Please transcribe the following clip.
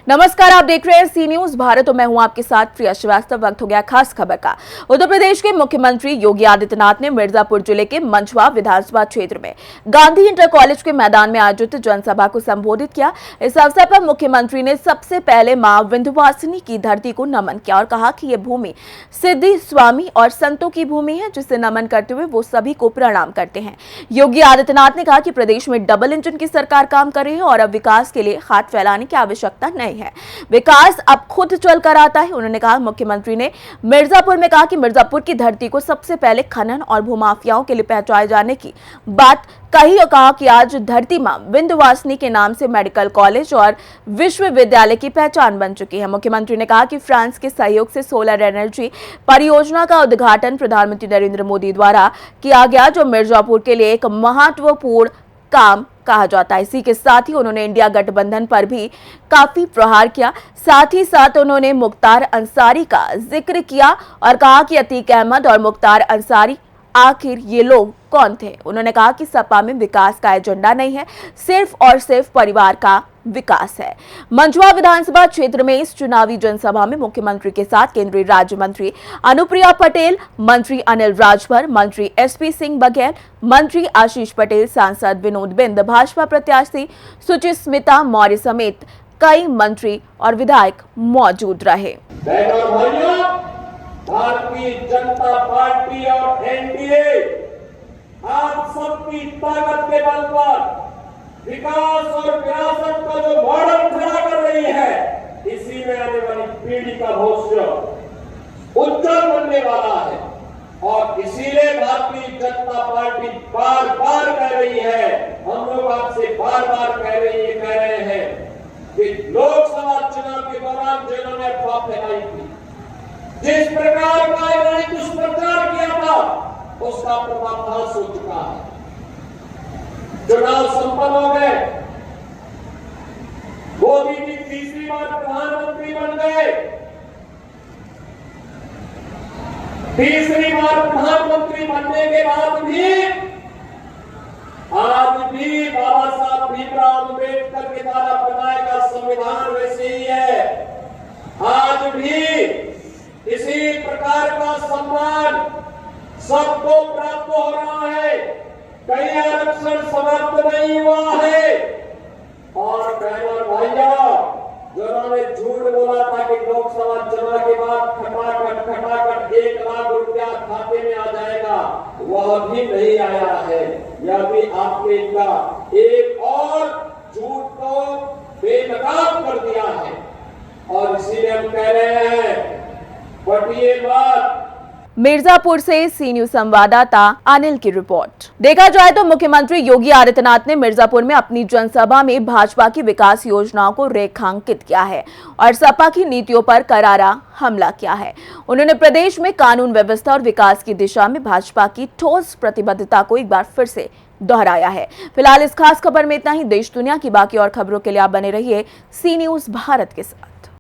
नमस्कार, आप देख रहे हैं सी न्यूज भारत और मैं हूं आपके साथ प्रिया श्रीवास्तव। वक्त हो गया खास खबर का। उत्तर प्रदेश के मुख्यमंत्री योगी आदित्यनाथ ने मिर्जापुर जिले के मंझवा विधानसभा क्षेत्र में गांधी इंटर कॉलेज के मैदान में आयोजित जनसभा को संबोधित किया। इस अवसर पर मुख्यमंत्री ने सबसे पहले मां विंध्यवासिनी की धरती को नमन किया और कहा कि ये भूमि सिद्धि स्वामी और संतों की भूमि है, जिसे नमन करते हुए वो सभी को प्रणाम करते हैं। योगी आदित्यनाथ ने कहा कि प्रदेश में डबल इंजन की सरकार काम कर रही है और अब विकास के लिए हाथ फैलाने की आवश्यकता नहीं है, विकास अब खुद चलकर आता है। उन्होंने कहा, मुख्यमंत्री ने मिर्जापुर में कहा कि मिर्जापुर की धरती को सबसे पहले खनन और भूमाफियाओं के लिए पहचाए जाने की बात कही और कहा कि आज धरती मां विंध्यवासिनी के नाम से मेडिकल कॉलेज और विश्वविद्यालय की पहचान बन चुकी है। मुख्यमंत्री ने कहा कि फ्रांस के सहयोग से सोलर एनर्जी परियोजना का उद्घाटन प्रधानमंत्री नरेंद्र मोदी द्वारा किया गया, जो मिर्जापुर के लिए एक महत्वपूर्ण काम कहा जाता है। इसी के साथ ही उन्होंने इंडिया गठबंधन पर भी काफी प्रहार किया। साथ ही साथ उन्होंने मुख्तार अंसारी का जिक्र किया और कहा कि अतीक अहमद और मुख्तार अंसारी आखिर ये लोग कौन थे। उन्होंने कहा कि सपा में विकास का एजेंडा नहीं है, सिर्फ और सिर्फ परिवार का विकास है। मंझवा विधानसभा क्षेत्र में इस चुनावी जनसभा में मुख्यमंत्री के साथ केंद्रीय राज्य मंत्री अनुप्रिया पटेल, मंत्री अनिल राजभर, मंत्री एसपी सिंह बघेल, मंत्री आशीष पटेल, सांसद विनोद बिंद, भाजपा प्रत्याशी सुचिस्मिता मौर्य समेत कई मंत्री और विधायक मौजूद रहे। भारतीय जनता पार्टी और एनडीए आप सबकी ताकत के बल पर विकास और विरासत का जो मॉडल खड़ा कर रही है, इसी में आने वाली पीढ़ी का भविष्य उज्जवल बनने वाला है। और इसीलिए भारतीय जनता पार्टी बार बार कह रही है, हम लोग आपसे बार बार कह रहे हैं कि लोकसभा चुनाव के दौरान जिन्होंने अफवाह फैलाई थी, जिस प्रकार का इन्होंने दुष्प्रचार किया था, उसका पर्दाफाश हो चुका है। चुनाव संपन्न हो गए, मोदी जी तीसरी बार प्रधानमंत्री बन गए। तीसरी बार प्रधानमंत्री बनने के बाद भी आज भी बाबा साहब भीमराव अम्बेडकर के द्वारा बनाया गया संविधान वैसे ही है। आज भी इसी प्रकार का सम्मान सबको प्राप्त हो रहा है। कई आरक्षण समाप्त नहीं हुआ है। और बहनों और भाइयों, जिन्होंने झूठ बोला था कि लोकसभा चुनाव के बाद खटाखट 1 लाख रुपया खाते में आ जाएगा, वह भी नहीं आया है। यह भी आपने इनका एक और झूठ को बेनकाब कर दिया है। और इसीलिए हम कह रहे हैं, मिर्जापुर से सी न्यूज संवाददाता अनिल की रिपोर्ट। देखा जाए तो मुख्यमंत्री योगी आदित्यनाथ ने मिर्जापुर में अपनी जनसभा में भाजपा की विकास योजनाओं को रेखांकित किया है और सपा की नीतियों पर करारा हमला किया है। उन्होंने प्रदेश में कानून व्यवस्था और विकास की दिशा में भाजपा की ठोस प्रतिबद्धता को एक बार फिर से दोहराया है। फिलहाल इस खास खबर में इतना ही। देश दुनिया की बाकी और खबरों के लिए आप बने रहिए सी न्यूज भारत के साथ।